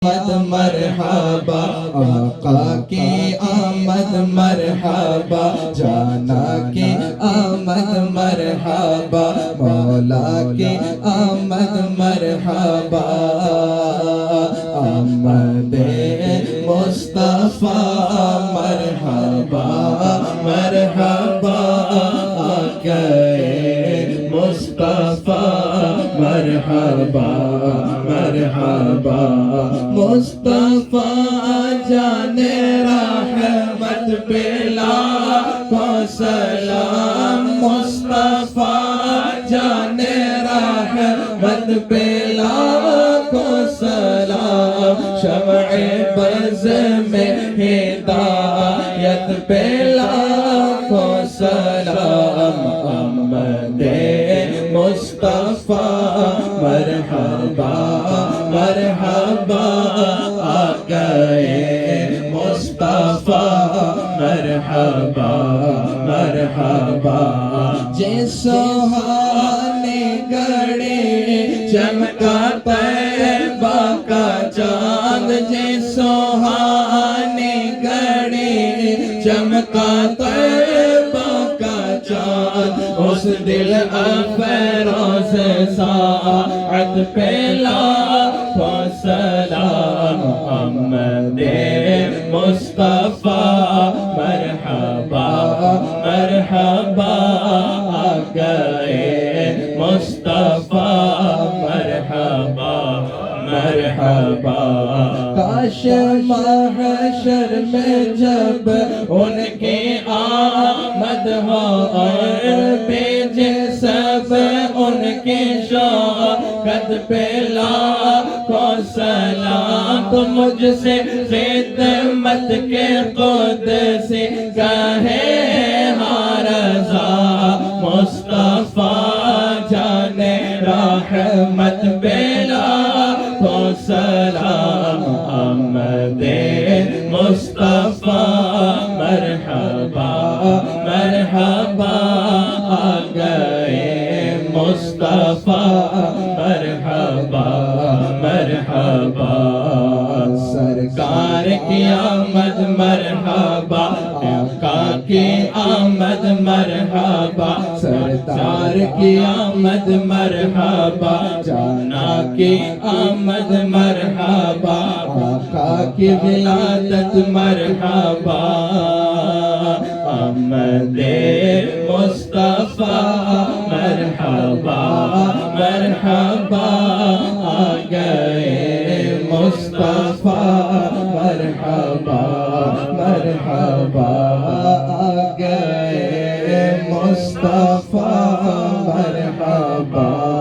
مرحبا آقا کی آمد مرحبا جانا کی آمد مرحبا مولا کی آمد مرحبا آمد مصطفیٰ مرحبا مرحبا آقا مصطفیٰ مرحبا مرحبا مصطفیٰ جان رحمت بلا کو سلام مصطفیٰ جان رحمت بلا کو سلام شمع بز میں ہدایت بلا کو سلام احمد مصطفیٰ مرحبا مرحبا آقائے مصطفیٰ مرحبا مرحبا جے سہانے گڑے چمکا طیبہ کا چاند جے سہانے گڑے چمکا طیبہ کا چاند اس دل افروز ساعت پہ لاکھوں سلام محمد مصطفیٰ مرحبا مرحبا آقائے مصطفیٰ مرحبا مرحبا کاش محشر میں جب ان کی آمد ہو اور بھیجے سب ان کی شوکت پہ لاکھوں سلام تو مجھ سے خدمت کے قدسی کہے ہاں رضا مصطفیٰ جان رحمت بلا کو سلام احمد مصطفیٰ مرحبا مرحبا آقائے مصطفیٰ مرحبا مرحبا سرکار کی آمد مرحبا آقا کی آمد مرحبا سرکار کی آمد مرحبا جانا کی آمد مرحبا آقا کی ولادت مرحبا احمد مصطفیٰ مرحبا مرحبا آقائے مصطفیٰ مرحبا مرحبا آقائے مصطفیٰ مرحبا